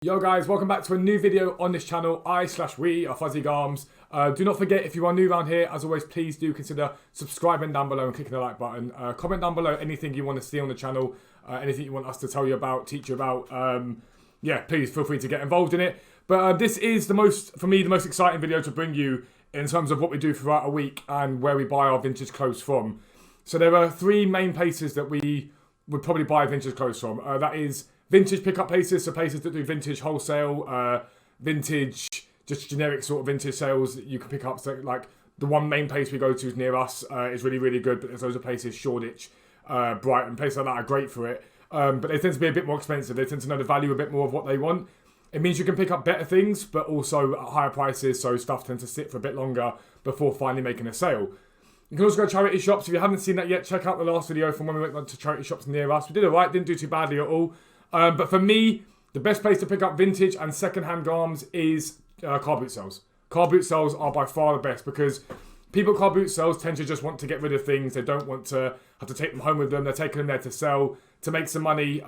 Yo guys, welcome back to a new video on this channel. We are Fuzzy Garms. Do not forget, if you are new around here, as always, please do consider subscribing down below and clicking the like button. Comment down below anything you want to see on the channel, anything you want us to tell you about, teach you about. Yeah, please feel free to get involved in it. But this is for me, the most exciting video to bring you in terms of what we do throughout a week and where we buy our vintage clothes from. So there are three main places that we would probably buy vintage clothes from. That is vintage pickup places, so places that do vintage wholesale, vintage, just generic sort of vintage sales that you can pick up. So like the one main place we go to is near us, is really, really good, but there's loads of places, Shoreditch, Brighton, places like that are great for it. But they tend to be a bit more expensive. They tend to know the value a bit more of what they want. It means you can pick up better things, but also at higher prices, so stuff tends to sit for a bit longer before finally making a sale. You can also go to charity shops. If you haven't seen that yet, check out the last video from when we went to charity shops near us. We did alright, didn't do too badly at all. But for me, the best place to pick up vintage and second-hand garms is car boot sales. Car boot sales are by far the best because people at car boot sales tend to just want to get rid of things. They don't want to have to take them home with them. They're taking them there to sell, to make some money.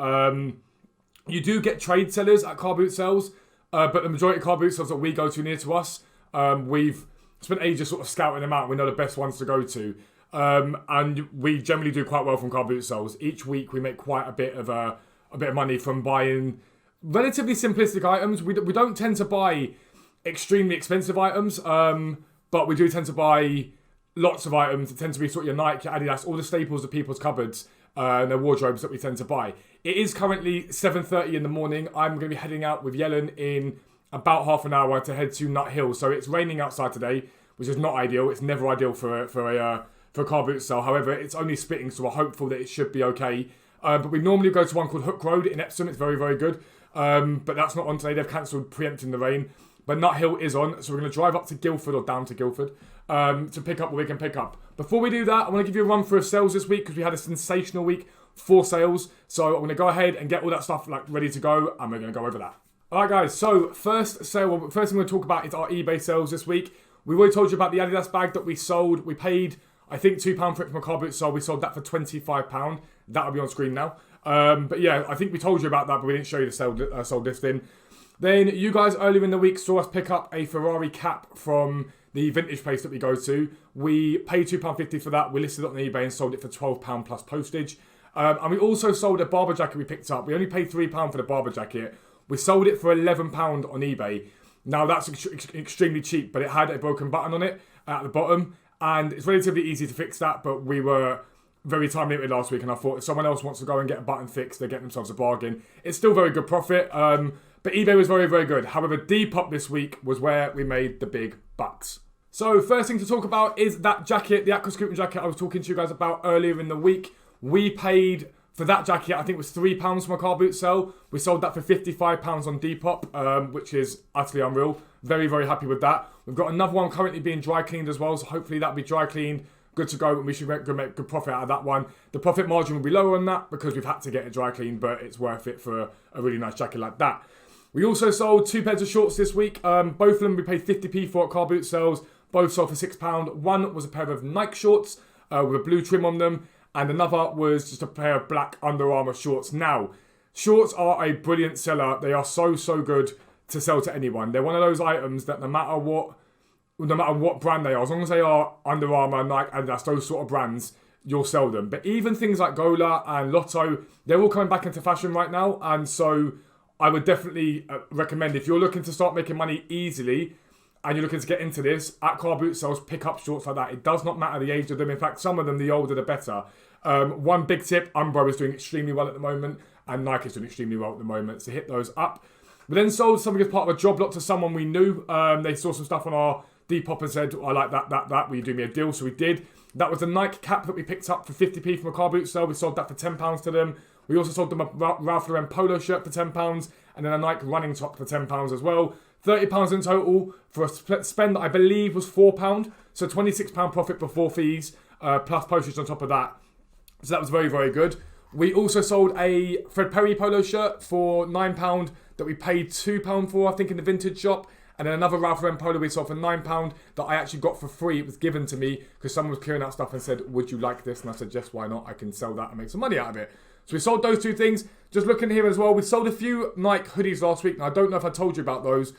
You do get trade sellers at car boot sales, but the majority of car boot sales that we go to near to us, we've spent ages sort of scouting them out. We know the best ones to go to. And we generally do quite well from car boot sales. Each week we make quite a bit of money from buying relatively simplistic items. We don't tend to buy extremely expensive items, but we do tend to buy lots of items. It tends to be sort of your Nike, your Adidas, all the staples of people's cupboards and their wardrobes that we tend to buy. It is currently 7:30 in the morning. I'm going to be heading out with Yellen in about half an hour to head to Nut Hill. So it's raining outside today, which is not ideal. It's never ideal for a car boot sale. However, it's only spitting, so we're hopeful that it should be okay. But we normally go to one called Hook Road in Epsom. It's very, very good. But that's not on today. They've cancelled preempting the rain. But Nut Hill is on. So we're going to drive up to Guildford or down to Guildford to pick up what we can pick up. Before we do that, I want to give you a run through of sales this week because we had a sensational week for sales. So I'm going to go ahead and get all that stuff ready to go. And we're going to go over that. All right, guys. So first thing we're going to talk about is our eBay sales this week. We've already told you about the Adidas bag that we sold. We paid, I think, £2 for it from a car boot sale. We sold that for £25. That'll be on screen now. But yeah, I think we told you about that, but we didn't show you the sold listing. Then you guys earlier in the week saw us pick up a Ferrari cap from the vintage place that we go to. We paid £2.50 for that. We listed it on eBay and sold it for £12 plus postage. And we also sold a Barber Jacket we picked up. We only paid £3 for the Barber Jacket. We sold it for £11 on eBay. Now that's extremely cheap, but it had a broken button on it at the bottom. And it's relatively easy to fix that, but we were very time limited last week, and I thought if someone else wants to go and get a button fixed, they're getting themselves a bargain. It's still very good profit, but eBay was very, very good. However, Depop this week was where we made the big bucks. So first thing to talk about is that jacket, the Aqua Scooping jacket I was talking to you guys about earlier in the week. We paid for that jacket, I think it was £3 from a car boot sale. We sold that for £55 on Depop, which is utterly unreal. Very, very happy with that. We've got another one currently being dry cleaned as well, so hopefully that'll be dry cleaned. Good to go, and we should make good profit out of that one. The profit margin will be lower on that because we've had to get it dry cleaned, but it's worth it for a really nice jacket like that. We also sold 2 pairs of shorts this week. Both of them we paid 50p for at car boot sales. Both sold for £6. One was a pair of Nike shorts with a blue trim on them, and another was just a pair of black Under Armour shorts. Now, shorts are a brilliant seller. They are so, so good to sell to anyone. They're one of those items that no matter what brand they are, as long as they are Under Armour, Nike, Adidas, those sort of brands, you'll sell them. But even things like Gola and Lotto, they're all coming back into fashion right now. And so I would definitely recommend, if you're looking to start making money easily and you're looking to get into this, at car boot sales, pick up shorts like that. It does not matter the age of them. In fact, some of them, the older, the better. One big tip, Umbro is doing extremely well at the moment, and Nike is doing extremely well at the moment. So hit those up. We then sold something as part of a job lot to someone we knew. They saw some stuff on our Depop and said, I like that. Will you do me a deal? So we did. That was the Nike cap that we picked up for 50p from a car boot sale. We sold that for £10 to them. We also sold them a Ralph Lauren polo shirt for £10 and then a Nike running top for £10 as well. £30 in total for a spend that I believe was £4. So £26 profit before fees, plus postage on top of that. So that was very, very good. We also sold a Fred Perry polo shirt for £9 that we paid £2 for, I think, in the vintage shop. And then another Ralph Lauren polo we sold for £9 that I actually got for free. It was given to me because someone was clearing out stuff and said, would you like this? And I said, yes, why not? I can sell that and make some money out of it. So we sold those two things. Just looking here as well, we sold a few Nike hoodies last week. Now, I don't know if I told you about those,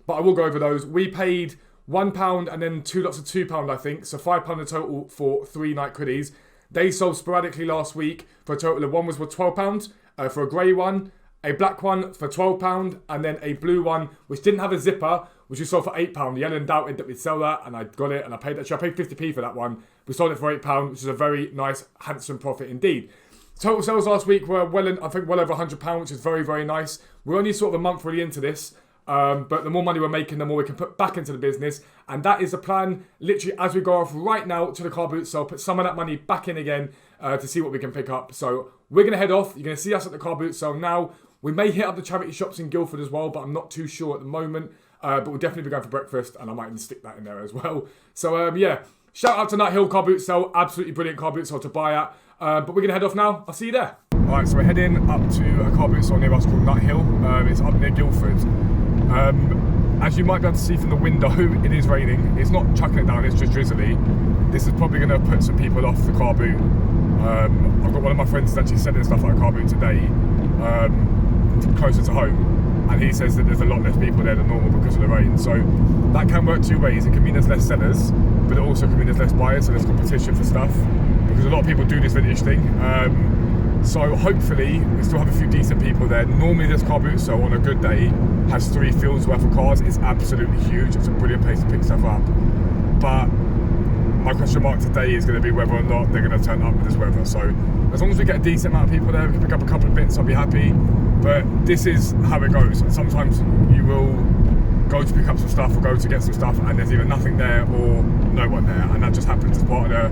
but I will go over those. We paid £1 and then 2 lots of £2, I think. So £5 in total for 3 Nike hoodies. They sold sporadically last week for a total of one was for £12 for a grey one, a black one for £12, and then a blue one which didn't have a zipper, which we sold for £8. Yellen doubted that we'd sell that, and I got it, and I paid 50p for that one. We sold it for £8, which is a very nice, handsome profit indeed. Total sales last week were well over £100, which is very, very nice. We're only sort of a month really into this. But the more money we're making, the more we can put back into the business. And that is the plan, literally, as we go off right now to the Carboot sale, put some of that money back in again to see what we can pick up. So we're going to head off. You're going to see us at the Carboot sale now. We may hit up the charity shops in Guildford as well, but I'm not too sure at the moment. But we'll definitely be going for breakfast, and I might even stick that in there as well. So, yeah, shout out to Nut Hill Carboot sale. Absolutely brilliant Carboot sale to buy at. But we're going to head off now. I'll see you there. Alright, so we're heading up to a Carboot sale near us called Nut Hill. It's up near Guildford. As you might be able to see from the window, it is raining. It's not chucking it down, it's just drizzly. This is probably going to put some people off the Carboot. I've got one of my friends that's actually selling stuff at Carboot today, closer to home, and he says that there's a lot less people there than normal because of the rain. So that can work two ways. It can mean there's less sellers, but it also can mean there's less buyers, so there's competition for stuff, because a lot of people do this vintage thing. So hopefully we still have a few decent people there. Normally this Carboot sale on a good day has 3 fields worth of cars. It's absolutely huge. It's a brilliant place to pick stuff up. But my question mark today is going to be whether or not they're going to turn up with this weather. So as long as we get a decent amount of people there, we can pick up a couple of bits, I'll be happy. But this is how it goes. Sometimes you will go to pick up some stuff or go to get some stuff and there's either nothing there or no one there, and that just happens as part of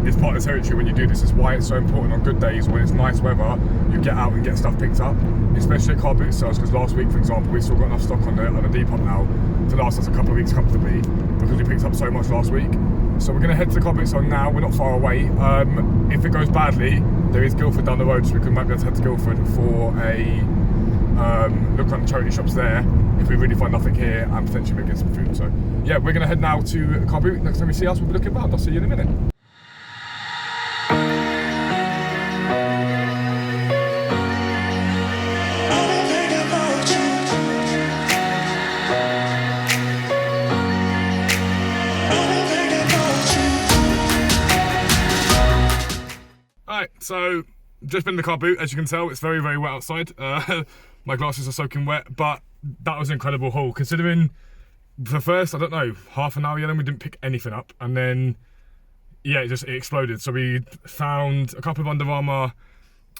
the territory when you do this. It's why it's so important on good days when it's nice weather, you get out and get stuff picked up, especially at Carboot sales, because last week, for example, we still got enough stock on the depop now to last us a couple of weeks comfortably, because we picked up so much last week. So we're going to head to the Carboot sale now. We're not far away. If it goes badly, there is Guildford down the road, so we might be able to head to Guildford for a look at the charity shops there if we really find nothing here, and potentially maybe get some food. So yeah, we're going to head now to Carboot. Next time we see us, we'll be looking around. I'll see you in a minute. Alright, so just been in the Carboot. As you can tell, it's very, very wet outside. My glasses are soaking wet, but that was an incredible haul. Considering the first, I don't know, half an hour, then we didn't pick anything up, and then yeah, it exploded. So we found a couple of Under Armour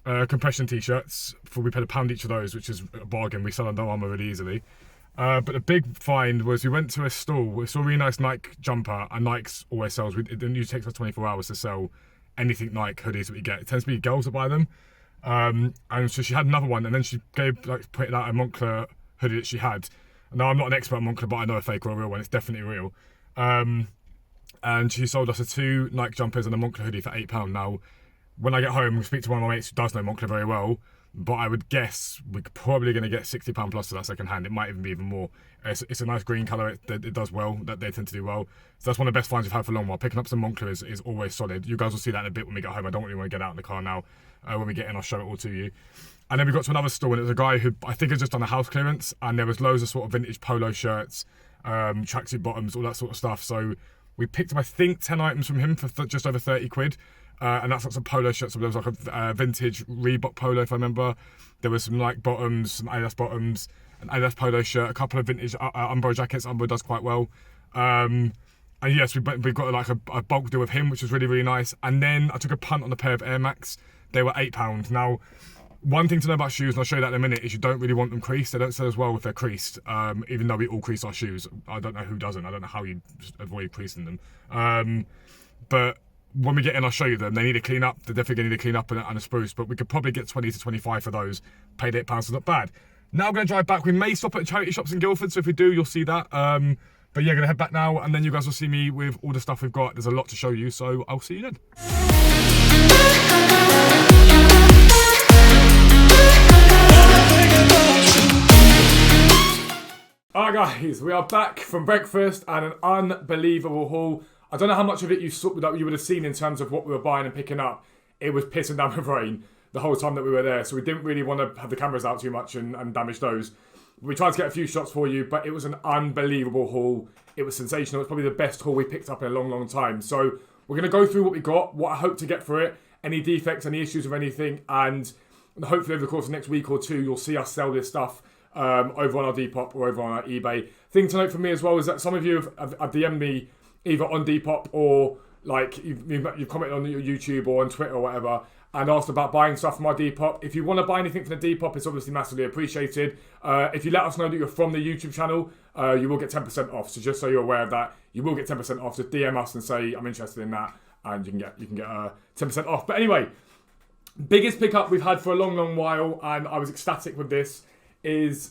compression t-shirts. We paid £1 each of those, which is a bargain. We sell Under Armour really easily. But the big find was we went to a stall. We saw a really nice Nike jumper, and Nike's always sells. It usually takes us 24 hours to sell anything Nike hoodies that we get. It tends to be girls that buy them. And so she had another one, and then she put out a Moncler hoodie that she had. Now, I'm not an expert on Moncler, but I know a fake or a real one. It's definitely real. And she sold us 2 Nike jumpers and a Moncler hoodie for £8. Now, when I get home, I speak to one of my mates who does know Moncler very well, but I would guess we're probably going to get £60 plus for that second hand. It might even be even more. It's a nice green colour. It does well. They tend to do well. So that's one of the best finds we've had for a long while. Picking up some Moncler is always solid. You guys will see that in a bit when we get home. I don't really want to get out in the car now. When we get in, I'll show it all to you. And then we got to another store, and it was a guy who I think had just done a house clearance, and there was loads of sort of vintage polo shirts, tracksuit bottoms, all that sort of stuff. So we picked up, I think, 10 items from him for just over 30 quid. And that's like some polo shirts. So there was like a vintage Reebok polo, if I remember. There was some Nike bottoms, some Adidas bottoms, an Adidas polo shirt, a couple of vintage Barber Jackets. Armour does quite well. And yes, we got like a bulk deal with him, which was really, really nice. And then I took a punt on a pair of Air Max. They were £8. Now, one thing to know about shoes, and I'll show you that in a minute, is you don't really want them creased. They don't sell as well if they're creased, even though we all crease our shoes. I don't know who doesn't. I don't know how you avoid creasing them. But when we get in, I'll show you them. They need a clean up. They're definitely going to need a clean up and a spruce, but we could probably get 20 to 25 for those. Paid £8, so not bad. Now I'm going to drive back. We may stop at charity shops in Guildford, so if we do, you'll see that. But yeah, going to head back now, and then you guys will see me with all the stuff we've got. There's a lot to show you, so I'll see you then. Alright guys, we are back from breakfast and an unbelievable haul. I don't know how much of it you would have seen in terms of what we were buying and picking up. It was pissing down with rain. the whole time that we were there, so we didn't really want to have the cameras out too much and damage those. We tried to get a few shots for you, but it was an unbelievable haul. It was sensational. It's probably the best haul we picked up in a long, long time. So we're going to go through what we got, what I hope to get for it, any defects, any issues with anything, and hopefully over the course of the next week or two, you'll see us sell this stuff over on our Depop or over on our eBay. Thing to note for me as well is that some of you have DM'd me either on Depop or like you've commented on your YouTube or on Twitter or whatever, and asked about buying stuff from our Depop. If you want to buy anything from the Depop, it's obviously massively appreciated. If you let us know that you're from the YouTube channel, you will get 10% off. So just so you're aware of that, you will get 10% off. Just DM us and say, I'm interested in that, and you can get 10% off. But anyway, biggest pickup we've had for a long, long while, and I was ecstatic with this, is...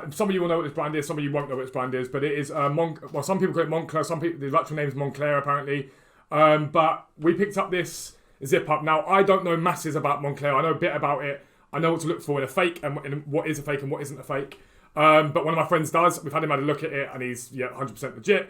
some of you will know what this brand is, some of you won't know what this brand is, but it is, well, some people call it Moncler, some people, the actual name is Moncler apparently. But we picked up this zip up. Now, I don't know masses about Moncler. I know a bit about it. I know what to look for in a fake and what is a fake and what isn't a fake. But one of my friends does. We've had him have a look at it and he's, 100% legit.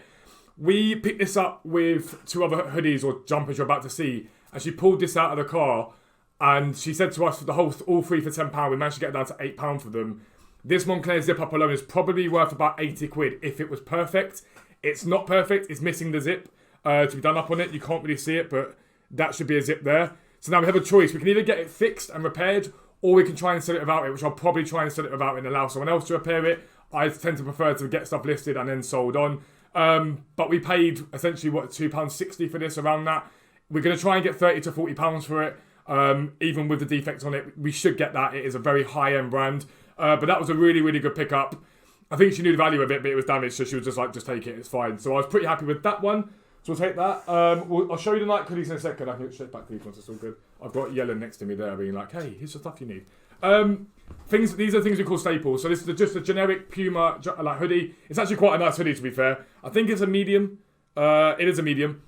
We picked this up with 2 other hoodies or jumpers you're about to see. And she pulled this out of the car and she said to us for all 3 for £10. We managed to get it down to £8 for them. This Moncler zip up alone is probably worth about 80 quid if it was perfect. It's not perfect. It's missing the zip to be done up on it. You can't really see it, but that should be a zip there. So now we have a choice. We can either get it fixed and repaired, or we can try and sell it without it, which I'll probably try and sell it without it and allow someone else to repair it. I tend to prefer to get stuff listed and then sold on. But we paid essentially, £2.60 for this, around that. We're going to try and get £30 to £40 for it, even with the defects on it. We should get that. It is a very high-end brand. But that was a really, really good pickup. I think she knew the value of it, but it was damaged, so she was just like, just take it, it's fine. So I was pretty happy with that one. So we'll take that. I'll show you the Nike hoodies in a second. I can get straight back to these ones, it's all good. I've got Yellen next to me there being like, hey, here's the stuff you need. These are things we call staples. So this is just a generic Puma like hoodie. It's actually quite a nice hoodie, to be fair. I think it's a medium. It is a medium.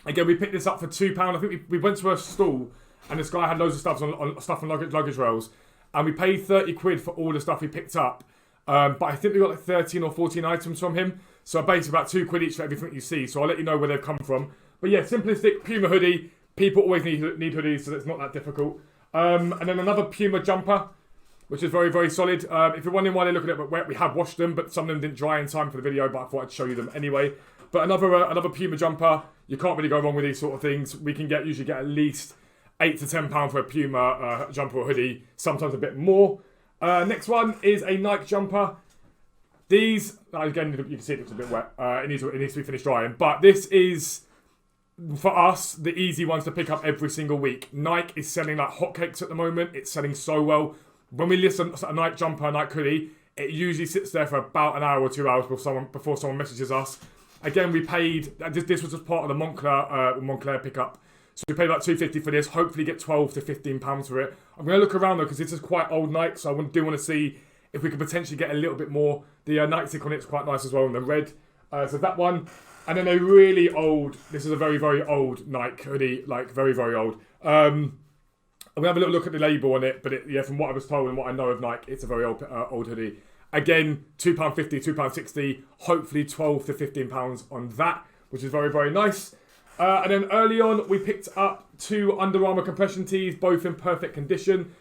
Again, we picked this up for £2. I think we went to a stall and this guy had loads of stuff on luggage rails. And we paid 30 quid for all the stuff we picked up. But I think we got like 13 or 14 items from him. So I basically about 2 quid each for everything you see. So I'll let you know where they've come from. But yeah, simplistic Puma hoodie. People always need hoodies, so it's not that difficult. And then another Puma jumper, which is very, very solid. If you're wondering why they're looking at it wet, we have washed them, but some of them didn't dry in time for the video, but I thought I'd show you them anyway. But another Puma jumper. You can't really go wrong with these sort of things. We can usually get at least £8 to £10 for a Puma jumper or hoodie, sometimes a bit more. Next one is a Nike jumper. These, again, you can see it looks a bit wet. It needs to be finished drying. But this is, for us, the easy ones to pick up every single week. Nike is selling like hotcakes at the moment. It's selling so well. When we list a Nike jumper, a Nike hoodie, it usually sits there for about an hour or 2 hours before someone messages us. Again, we paid, this was just part of the Moncler pickup. So we paid about $2.50 for this. Hopefully get £12 to £15 for it. I'm going to look around though because this is quite old Nike, so I do want to see if we could potentially get a little bit more. The Nike tick on it is quite nice as well, and the red. So that one. And then a really old, this is a very, very old Nike hoodie, like very, very old. We have a little look at the label on it, but from what I was told and what I know of Nike, it's a very old hoodie. Again, £2.50, £2.60, hopefully £12 to £15 on that, which is very, very nice. And then early on, we picked up 2 Under Armour compression tees, both in perfect condition.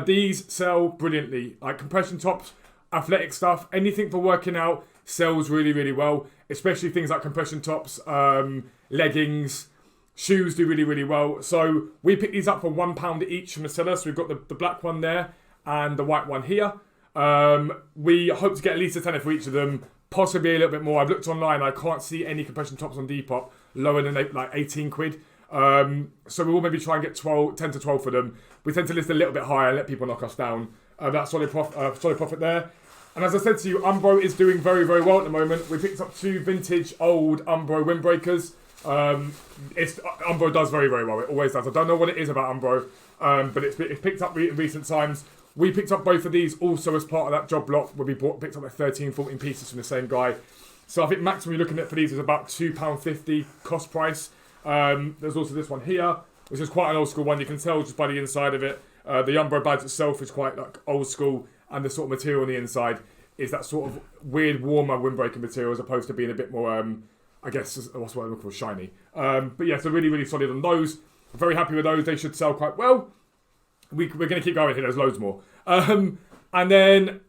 These sell brilliantly. Like compression tops, athletic stuff, anything for working out sells really, really well. Especially things like compression tops, leggings, shoes do really, really well. So we picked these up for £1 each from the seller. So we've got the black one there and the white one here. We hope to get at least a tenner for each of them. Possibly a little bit more. I've looked online. I can't see any compression tops on Depop lower than like 18 quid. So we will maybe try and get 10 to 12 for them. We tend to list a little bit higher and let people knock us down. That's solid profit there. And as I said to you, Umbro is doing very, very well at the moment. We picked up 2 vintage old Umbro windbreakers. Umbro does very, very well. It always does. I don't know what it is about Umbro, but it's picked up in recent times. We picked up both of these also as part of that job block where we picked up like 13, 14 pieces from the same guy. So I think maximum you're looking at for these is about £2.50 cost price. There's also this one here, which is quite an old school one. You can tell just by the inside of it. The Umbro badge itself is quite like old school, and the sort of material on the inside is that sort of weird, warmer windbreaker material as opposed to being a bit more, I guess, what's what I look for, shiny. But yeah, so really, really solid on those. I'm very happy with those. They should sell quite well. we're going to keep going here. There's loads more. And then,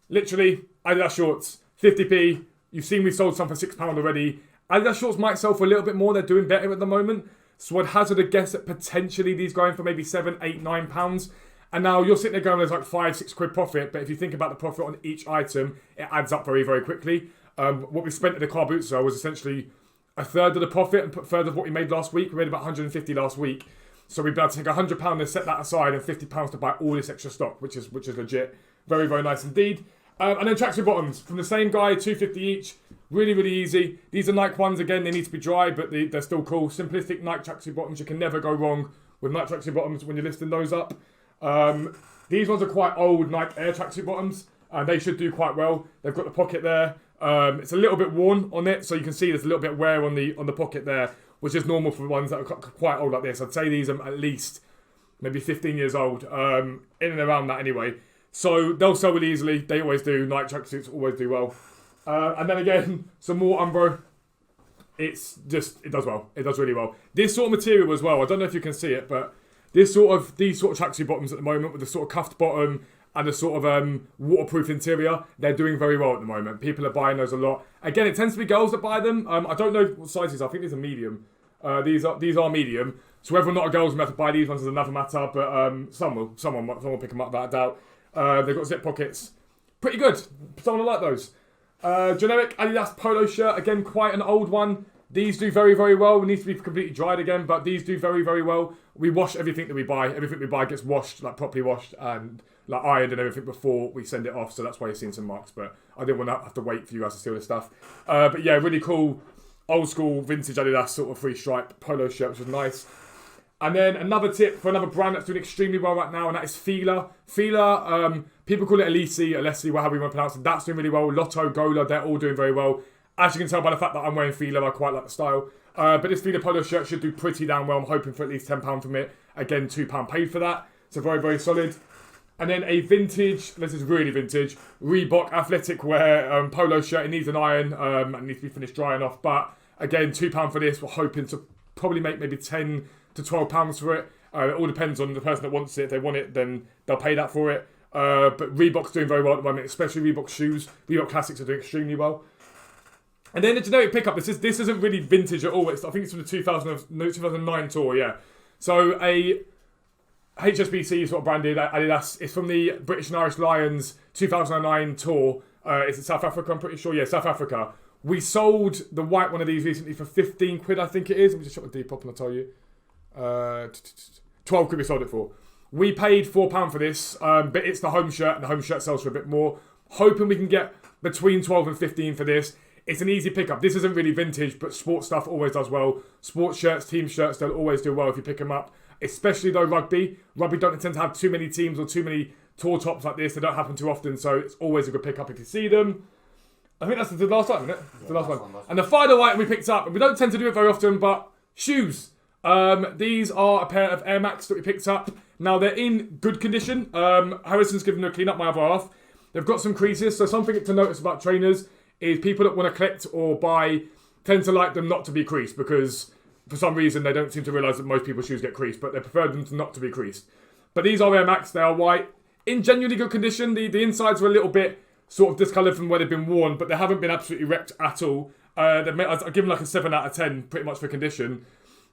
literally, Adidas shorts, 50p. You've seen we've sold some for £6 already. Adidas shorts might sell for a little bit more. They're doing better at the moment. So I'd hazard a guess that potentially these going for maybe £7, £8, £9. And now you're sitting there going, there's like £5-6 profit. But if you think about the profit on each item, it adds up very, very quickly. What we spent at the car boot sale was essentially a third of the profit and a third of what we made last week. We made about 150 last week. So we'd be able to take £100 and set that aside and £50 to buy all this extra stock, which is legit. Very, very nice indeed. And then tracksuit bottoms from the same guy, £2.50 each. Really, really easy. These are Nike ones. Again, they need to be dry, but they're still cool. Simplistic Nike tracksuit bottoms. You can never go wrong with Nike tracksuit bottoms when you're listing those up. These ones are quite old Nike Air tracksuit bottoms. They should do quite well. They've got the pocket there. It's a little bit worn on it, so you can see there's a little bit of wear on the pocket there, which is normal for ones that are quite old like this. I'd say these are at least maybe 15 years old, in and around that anyway. So they'll sell really easily. They always do. Nike tracksuits always do well. And then again, some more Umbro. It does well. It does really well. This sort of material as well. I don't know if you can see it, but these sort of tracksuit bottoms at the moment with the sort of cuffed bottom and the sort of waterproof interior, they're doing very well at the moment. People are buying those a lot. Again, it tends to be girls that buy them. I don't know what sizes. I think these are medium. These are medium. So whether or not a girl's going to have to buy these ones is another matter. But someone will pick them up without a doubt. They've got zip pockets. Pretty good. Someone will like those. Generic Adidas polo shirt. Again, quite an old one. These do very, very well. It needs to be completely dried again, but these do very, very well. We wash everything that we buy. Everything we buy gets washed, like properly washed and like ironed and everything before we send it off. So that's why you're seeing some marks. But I didn't want to have to wait for you guys to steal this stuff. But yeah, really cool, old school, vintage Adidas sort of three stripe polo shirt, which is nice. And then another tip for another brand that's doing extremely well right now, and that is Fila. Fila, people call it Alessi, however you want to pronounce it. That's doing really well. Lotto, Gola, they're all doing very well. As you can tell by the fact that I'm wearing Fila, I quite like the style. But this Fila polo shirt should do pretty damn well. I'm hoping for at least £10 from it. Again, £2 paid for that. So very, very solid. And then a vintage, this is really vintage, Reebok athletic wear polo shirt. It needs an iron and needs to be finished drying off. But again, £2 for this. We're hoping to probably make maybe £10 to £12 for it. It all depends on the person that wants it. If they want it, then they'll pay that for it. But Reebok's doing very well at the moment, especially Reebok shoes. Reebok classics are doing extremely well. And then the generic pickup. This isn't really vintage at all. I think it's from the 2009 tour, yeah. So a HSBC sort of branded Adidas. It's from the British and Irish Lions 2009 tour. Is it South Africa? I'm pretty sure. Yeah, South Africa. We sold the white one of these recently for 15 quid, I think it is. Let me just shut the depop and I'll tell you. 12 quid we sold it for. We paid £4 for this, but it's the home shirt, and the home shirt sells for a bit more. Hoping we can get between 12 and 15 for this. It's an easy pickup. This isn't really vintage, but sports stuff always does well. Sports shirts, team shirts, they'll always do well if you pick them up. Especially though rugby. Rugby don't tend to have too many teams or too many tour tops like this. They don't happen too often, so it's always a good pickup if you see them. I think that's the last item, isn't it? Yeah, the last one. And the final item we picked up, and we don't tend to do it very often, but shoes. These are a pair of Air Max that we picked up. Now they're in good condition. Harrison's given them a clean up, my other half. They've got some creases, so something to notice about trainers is people that want to collect or buy tend to like them not to be creased because for some reason they don't seem to realise that most people's shoes get creased, but they prefer them to not to be creased. But these are Air Max, they are white. In genuinely good condition. The insides are a little bit sort of discoloured from where they've been worn, but they haven't been absolutely wrecked at all. I've given like a 7 out of 10 pretty much for condition.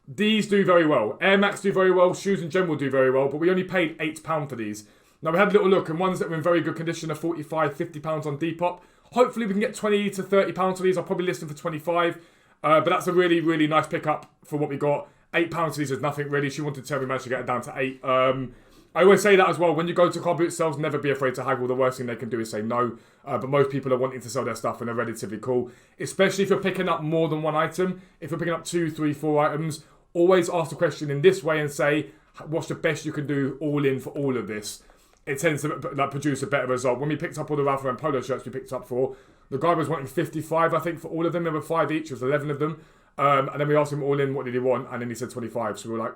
These do very well. Air Max do very well. Shoes in general do very well, but we only paid £8 for these. Now we had a little look, and ones that were in very good condition are £45, £50 on Depop. Hopefully we can get £20 to £30 for these. I'll probably list them for 25. But that's a really, really nice pickup for what we got. £8 for these is nothing really. She wanted to tell me we managed to get it down to 8. I always say that as well. When you go to Carboot sales, never be afraid to haggle. The worst thing they can do is say no. But most people are wanting to sell their stuff and they're relatively cool. Especially if you're picking up more than one item. If you're picking up 2, 3, 4 items, always ask the question in this way and say, what's the best you can do all in for all of this? It tends to produce a better result. When we picked up all the Ralph Lauren polo shirts we picked up for, the guy was wanting 55, I think, for all of them. There were 5 each. There was 11 of them. And then we asked him all in, what did he want? And then he said 25. So we were like,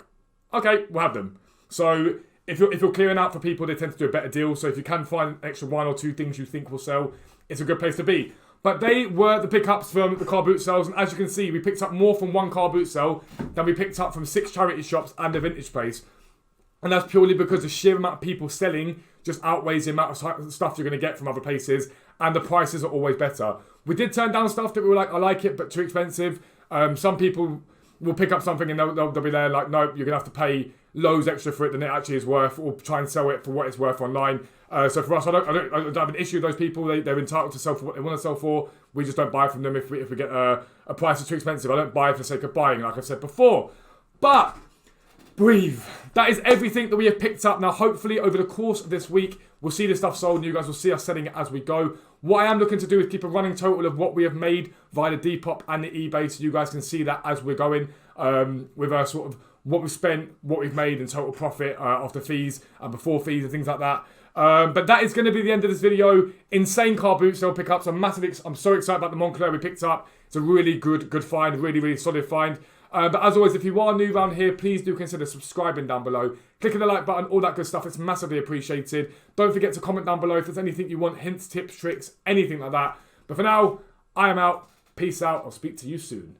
okay, we'll have them. So if you're clearing out for people, they tend to do a better deal. So if you can find an extra 1 or 2 things you think will sell, it's a good place to be. But they were the pickups from the car boot sales. And as you can see, we picked up more from one car boot sale than we picked up from 6 charity shops and a vintage place. And that's purely because the sheer amount of people selling just outweighs the amount of stuff you're going to get from other places, and the prices are always better. We did turn down stuff that we were like, I like it, but too expensive. Some people will pick up something and they'll be there like, nope, you're going to have to pay loads extra for it than it actually is worth, or try and sell it for what it's worth online. So for us, I don't have an issue with those people. They're entitled to sell for what they want to sell for. We just don't buy from them if we get a price that's too expensive. I don't buy for the sake of buying, like I've said before. But breathe. That is everything that we have picked up. Now, hopefully, over the course of this week, we'll see this stuff sold and you guys will see us selling it as we go. What I am looking to do is keep a running total of what we have made via the Depop and the eBay, so you guys can see that as we're going, with our sort of what we've spent, what we've made in total profit after fees and before fees and things like that. But that is going to be the end of this video. Insane car boot sale pickups. I'm so excited about the Moncler we picked up. It's a really good find, really solid find. But as always, if you are new around here, please do consider subscribing down below. Clicking the like button, all that good stuff. It's massively appreciated. Don't forget to comment down below if there's anything you want, hints, tips, tricks, anything like that. But for now, I am out. Peace out. I'll speak to you soon.